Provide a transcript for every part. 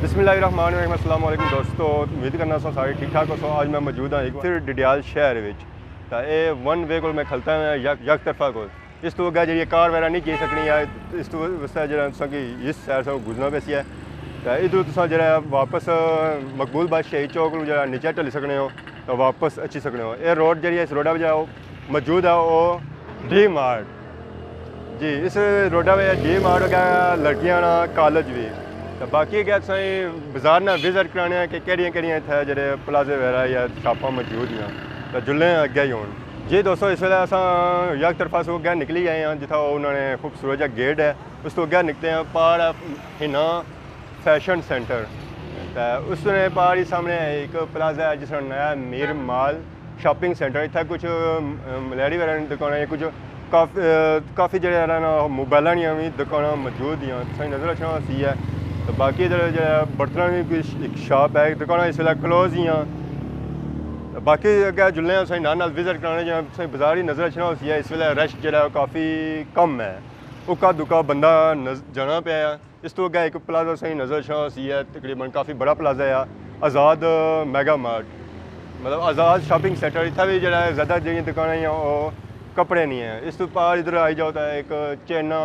बिस्मिल्लाहिर्रहमानिर्रहीम। अस्सलाम वालेकुम दोस्तों, उम्मीद करना सारे ठीक ठाक हो। आज मैं मौजूद हाँ एक फिर डडियाल शहर ये वन वे को मैं खलता है यक तरफा को इस तो अगर जी कार वगैरह नहीं जा सकनी है इस तो वास्ते जो कि इस शहर से गुजरना पैसी है तो इधर तुम जो वापस मकबूल बाद शहीद चौक जो नीचे ढली सकने हो तो वापस अच्छी सकने हो। ये रोड जी इस रोडा पर मौजूद है वो डी मार्ट जी। इस रोडा पर डी मार्ट गया लड़कियां ना कॉलेज भी तो बाकी क्या बाजार ना विजिट कराने कि केड़ियां इतने जो प्लाजे वगैरह या शापा मौजूद हैं तो जुल्ले अगे ही हो जी। दोस्तों इस वे अस यक तरफा से अगर निकली आए हैं जिथा उन्होंने खूबसूरत जहा गेट है उस तो अगर निकलते हैं पहाड़ हिना फैशन सेंटर तो उसने पहाड़ ही सामने एक प्लाजा है जिसका नया मीर माल शॉपिंग सेंटर इतना कुछ मलैरी वगैरह दुकान है कुछ काफ़ी जो मोबाइल भी दुकान मौजूद हैं सही नज़र अच्छा सी है। तो बाकी इधर जो बर्तन की एक शॉप है दुकान इस वे क्लोज ही हैं। बाकी अगर जुल्ले सही नाल विजिट कराने जो सही बाजार ही नज़र अच्छा सी है इस वे रश जो काफ़ी कम है उका दुका बंदा जाना पे इस तो अगर एक प्लाजा सही नज़र अच्छा सी है तकरीबन काफ़ी बड़ा प्लाजा है आज़ाद मेगा मार्ट मतलब आज़ाद शॉपिंग सेंटर इतना भी जो ज़्यादा जी दुकान हैं वो कपड़े नहीं है। इस तो पार इधर आई जाओ तो एक चैना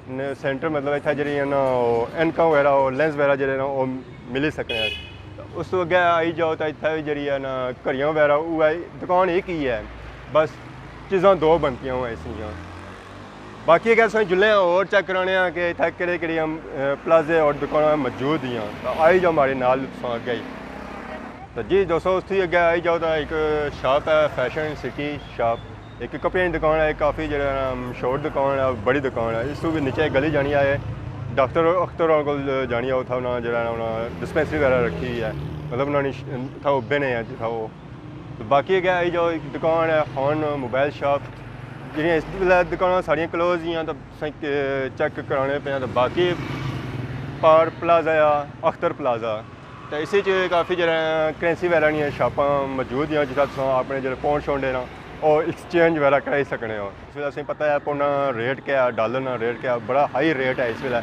सेंटर मतलब इतना जी ना एनका वगैरह लेंस वगैरह जो मिली सकते हैं। तो उस तो अगर आई जाओ तो इतना भी जी है ना घड़ियाँ वगैरह वो दुकान एक ही है बस चीज़ा दो बनती हुआ इसलिए। बाकी अगर सही जुल्ले और चेक कराने कि इतना कि प्लाजे और दुकान मौजूद ही हैं तो आई जाओ हमारे नाल अगे ही। तो जी दोस्तों उसकी अगर आई जाओ तो एक शॉप है फैशन सिटी शॉप एक कपड़े की दुकान है काफ़ी जो मशहूर दुकान है बड़ी दुकान है। इस तो भी नीचे गली जानी है डॉक्टर अख्तर को जानी है उतना उन्होंने जो डिस्पेंसरी वगैरह रखी हुई है मतलब उन्होंने था उब्बे ने था वो। तो बाकी अगर आई जाओ एक दुकान है खान मोबाइल शॉप जी इस दुकान सारियाँ क्लोज ही हैं तो चेक कराने पे हैं। तो बाकी पार प्लाजा या अख्तर प्लाजा तो इसी काफ़ी जो करेंसी वगैरह शापा मौजूद हैं जितना अपने जो पौंड शौंड ना और एक्सचेंज वगैरह कराई सकने हो। इस वे असें पता है पौना रेट क्या है डॉलर ना रेट क्या है बड़ा हाई रेट है इस वे।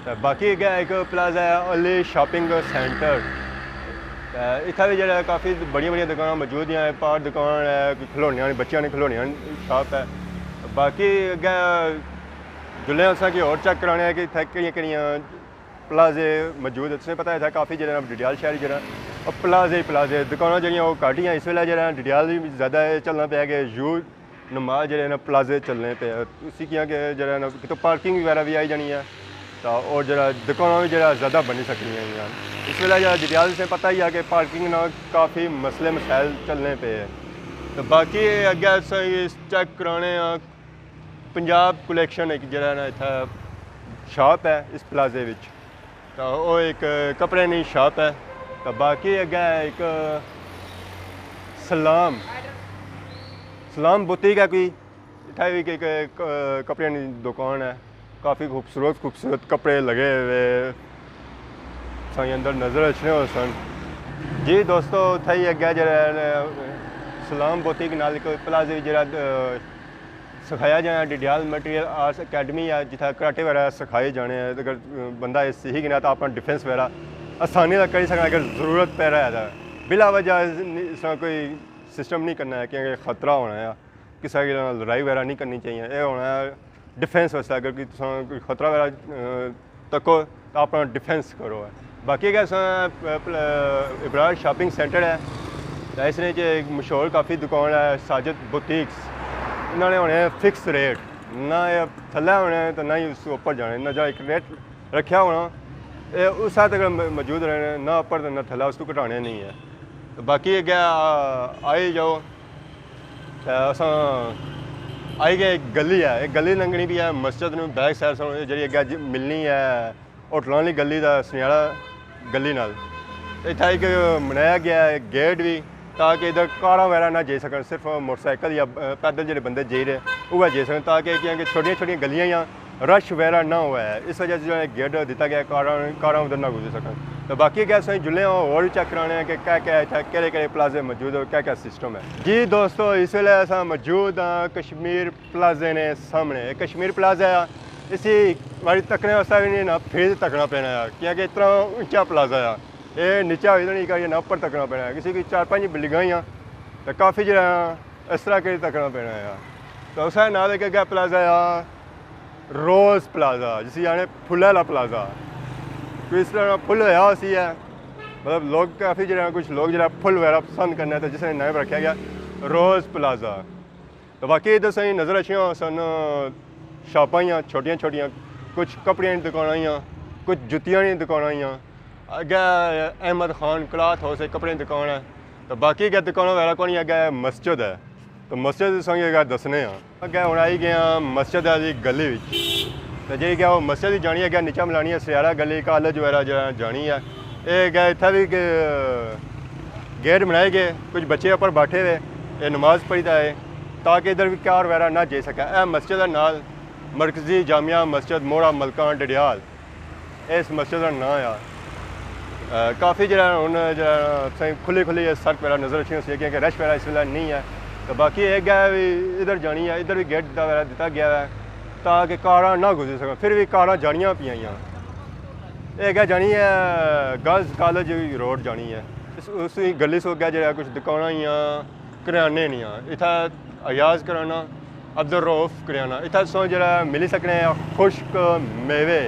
तो बाकी क्या एक प्लाजा है अली शॉपिंग सेंटर इतना भी जो काफ़ी बड़िया दुकान मौजूद हैं पार दुकान है खिलौने बच्चों ने खिलौने शॉप है। बाकी अगर जुल्ले असा कि और चेक कराने कि इतने केड़ियां प्लाजे मौजूद है। पता है काफ़ी जो डडियाल शहर जो प्लाजे दुकान जो घट ही इस वे जो डडियाल भी ज़्यादा चलना पे कि यू नमा जो प्लाजे चलने पे उसी क्या कि जो पार्किंग वगैरह भी आई जानी है तो और जो दुकान भी जो ज़्यादा बनी सकनी है। इस वे जो डडियाल से पता ही है कि पार्किंग ना काफ़ी मसले मसाइल चलने पे है। तो बाकी अगर चेक कराने पंजाब कलैक्शन एक जो इतना शॉप है इस प्लाजे विच तो वो एक कपड़े की शॉप है। तो बाकी अगर एक सलाम बुटीक है कोई इतना भी एक कपड़े की दुकान है काफ़ी खूबसूरत कपड़े लगे हुए सही अंदर नज़र अच्छे हो सन जी। दोस्तों उतना ही अगर जो सलाम बुटीक नाल एक प्लाजे जो सिखाया जाए डडियाल मटीरियल आर्ट्स अकैडमी है जितना कराटे वगैरह सिखाए जाने हैं। अगर बंदा सीख गया तो अपना डिफेंस वगैरह आसानी से कर सकना अगर ज़रूरत पै रहा है बिला वजह इस तरह कोई सिस्टम नहीं करना है क्योंकि ख़तरा होना है किसी की लड़ाई वगैरह नहीं करनी चाहिए। ये होना है डिफेंस वास्ते अगर कोई ख़तरा वगैरह तको तो अपना डिफेंस करो है। बाकी क्या इब्रार शॉपिंग सेंटर है इसने जो एक मशहूर काफ़ी दुकान है साजिद बुटीक्स इन्होंने होने फिक्स रेट ना थले होने तो ना ही उसके ऊपर जाने ना जो एक रेट रखा होना उस हद तक मौजूद रहने ना ऊपर ना थला उसको घटाने नहीं है। तो बाकी क्या आई जाओ अस आई गए एक गली है एक गली लंघनी भी है मस्जिद में बैक साइड जी अगर मिलनी है होटलों वाली गली का सनियाला गली नाल इतना एक बनाया गया है गेट भी ताकि इधर कारा वगैरह ना जा सकन सिर्फ मोटरसाइकिल या पैदल जो बंदे जा रहे वह जा सकन ताकि छोटिया गलियाँ या रश वगैरह ना हुआ है इस वजह से जो गेट दिता गया कारा उधर ना गुजर सकन। तो बाकी क्या सही जुल्ले और भी चेक कराने हैं कि क्या क्या इतना केड़े प्लाजे मौजूद और क्या क्या सिस्टम है जी। दोस्तों इस वे अस मौजूद हाँ कश्मीर प्लाजे ने सामने कश्मीर प्लाजा इसी वाली तकने वास्ते भी नहीं ना फिर तकना पैना है क्योंकि इतना ऊंचा प्लाजा है ये नीचा हो नहीं करिए ना ऊपर तकना पैना है किसी की 4-5 बिल्डिंगां ही तो काफ़ी जो इस तरह के तकना पैना है तो उस ना लेके गया प्लाजा रोज़ प्लाजा जिसे यानी फुल वाला प्लाजा तो इस तरह फुल होया उसी है मतलब लोग काफ़ी जो कुछ लोग जो फुल वगैरह पसंद करने तो जिसने नाम रखा गया रोज़ प्लाजा तो बाकी इधर सही नज़र अच्छी सन शॉपां ही छोटियां छोटियां कुछ कपड़ियां की दुकानां कुछ जुत्तियां की दुकानां अगे अहमद खान क्लॉथ हाउस एक कपड़े की दुकान है तो बाकी क्या दुकानों वगैरह को नहीं अगे मस्जिद है तो मस्जिद संग अगर दसने अगे हूँ आई गए मस्जिद है जी गली तो जी क्या वो मस्जिद ही जानी अगर नीचा मिलानी है सयारा गली कॉलेज वगैरह जो जानी है ये क्या इतना भी गेट बनाए गए कुछ बच्चे ऊपर बैठे हुए ये नमाज़ पढ़ता है ताकि इधर भी कार वगैरह ना जा सके यह मस्जिद है नाल मरकजी जामिया मस्जिद मोड़ा मलकान डडियाल इस मस्जिद का नाम आ काफ़ी जो हूँ खुली खुली सड़क वगैरह नज़र अच्छी होती है क्योंकि रश वगैरह इस वे नहीं है तो बाकी एक है भी इधर जानी है इधर भी गेट वगैरह दिता गया है ताकि कारां ना गुजर सकें फिर भी कारां जानियाँ पियाँ एक है जानी है गर्ल्स कॉलेज रोड जानी है उस गली से गया जो कुछ दुकाना ही करियाने नहीं इतना अयाज कराना अब्दुल रऊफ करियाना इतना सो जो मिली सकने खुश्क मेवे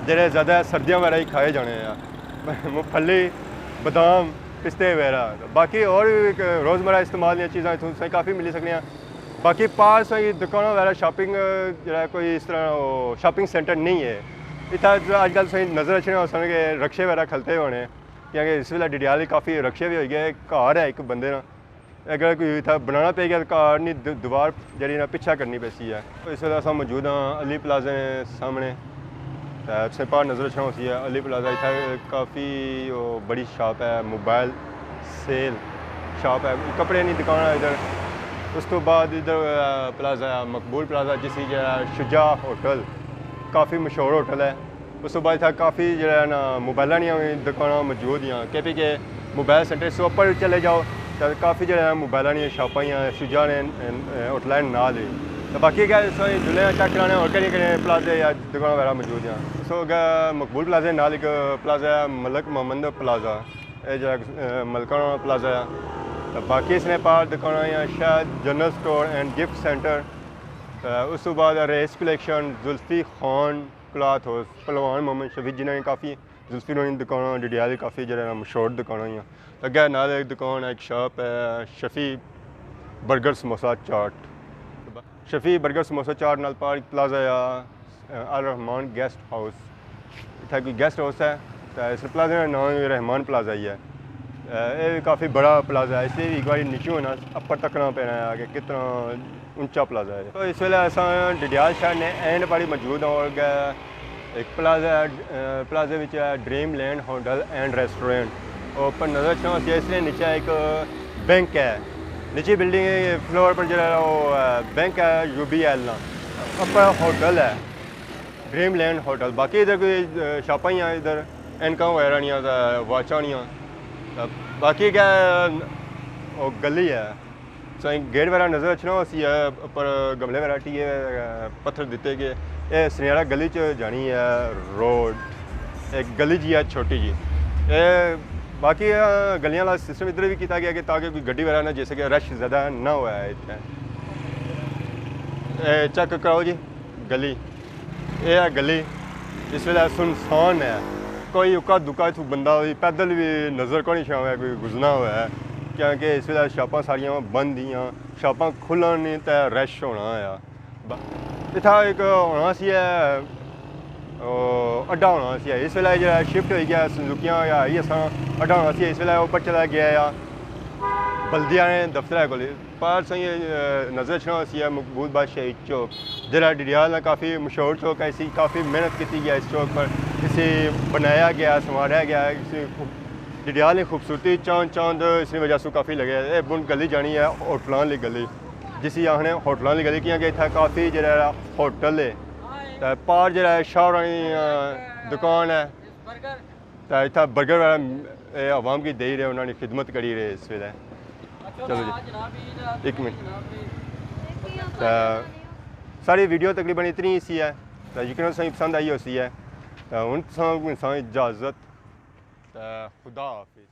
जो ज़्यादा सर्दियों वगैरह ही खाए जाने मूँगफली बादाम पिस्ते वगैरह बाकी और भी रोज़मर्रा इस्तेमाल चीज़ा इतों काफ़ी मिली सकने बाकी पास दुकानों वगैरह शॉपिंग जो कोई इस तरह शॉपिंग सेंटर नहीं है इतना अजकल सही नज़र अच्छे सन के रक्शे वगैरह खलते होने क्योंकि इस वे डिडियाल काफ़ी रक्शे भी हो गए घर है एक बंदे ना अगर कोई इतना बनाना पे गया तो कार नहीं दीवार जी ना पिछा करनी पैसी है इस वे अस मौजूद हाँ अली प्लाजे सामने तो पार नज़र अच्छा होती है अली प्लाजा इतना काफ़ी बड़ी शॉप है मोबाइल सेल शॉप है कपड़े नहीं दुकान है इधर उस तो बाद इधर प्लाजा मकबूल प्लाजा जिसी जो शुजा होटल काफ़ी मशहूर होटल है उस तो बाद इतना काफ़ी जो है ना मोबाइल दुकान मौजूद हैं के मोबाइल सेंटर से ऊपर चले जाओ तो काफ़ी जो है मोबाइल शॉपां शुजा ने होटल नाल ही तो बाकी क्या जुले चेक कराने और कहीं प्लाजे या दुकान वगैरह मौजूद हैं सो अगर मकबूल प्लाजे नाल एक प्लाजा मलक मोहम्मद प्लाजा जो मलकाना प्लाजा है तो बाकी इसने पार दुकान शायद general store and gift centre उस तो बाद रेस collection Zulfi Khan cloth house पहलवान मोहम्मद शफी जिन्हें काफ़ी जुल्फी रोनी दुकान डिडियाल काफ़ी जो मशहूर दुकान ही अगर नाल एक दुकान एक शॉप है शफी बर्गर समोसा चाट शफी बर्गर समोसा चाट नाल पार प्लाजा अल रहमान गेस्ट हाउस इतना कोई गेस्ट हाउस है तो इस प्लाजे का नाम रहमान प्लाजा ही है ये भी काफ़ी बड़ा प्लाजा है इसलिए एक बार नीचे होना अपर तकना पैना है कि कितना ऊंचा प्लाजा है तो इस वे अस डिडियाल शहर ने एंड पारी मौजूद और एक प्लाजे में dream land hotel and restaurant और ऊपर नज़र अच्छा होती है इसलिए नीचे एक बैंक है नीचे बिल्डिंग फ्लोर पर जो बैंक है UBL ना ऊपर होटल है ड्रीम लैंड होटल बाकी इधर कोई शॉपां ही इधर इनका वगैरह नहीं वाचा नहीं बाकी क्या वो गली है सो गेट वगैरह नज़र अच्छा होती है ऊपर गमले वगैरह टी पत्थर दिते गए ये सनियारा गली च जानी है रोड एक गली जी है छोटी जी ये बाकी गलियां वाला सिस्टम इधर भी किया गया कि ताकि कोई गड्डी वगैरह ना जैसे कि रश ज़्यादा ना हुआ है इतना चेक कराओ जी गली ये है गली इस वे सुनसान है कोई उका दुका इतों बंदा पैदल भी नज़र को नहीं छावा कोई गुजरना हुआ है क्योंकि इस वे शॉपां सारियां बंद ही शॉपां खुलन तो रश होना है इतना एक होना सी है अड्डा होना सी इस वे जो शिफ्ट हो गया सुजुकियां या ही असा अड्डा होना सी इस वे ऊपर चला गया या बल्दिया ने दफ्तर को पर सही नज़र अच्छा सी मकबूल बादशाही चौक जरा डिडियाल काफ़ी मशहूर चौक है इसी काफ़ी मेहनत की गया इस चौक पर इसे बनाया गया संवारा गया इसे डिडियाल की खूबसूरती चांद चांद इस वजह से काफ़ी लगे ये बुन गली जानी है होटलों वाली गली जिसी आखने होटलों वाली गली क्योंकि इतना काफ़ी जो होटल है तो पार जो शाहरानी दुकान है तो इतना बर्गर वगैरह आवाम की दे रहे उन्होंने खिदमत करी रहे इस वे चलो जी एक मिनट तो सारी वीडियो तकरीबन इतनी सी है तो यकीन तुसें पसंद आई होसी है। तो हुण तुसां इजाज़त। खुदा हाफिज़।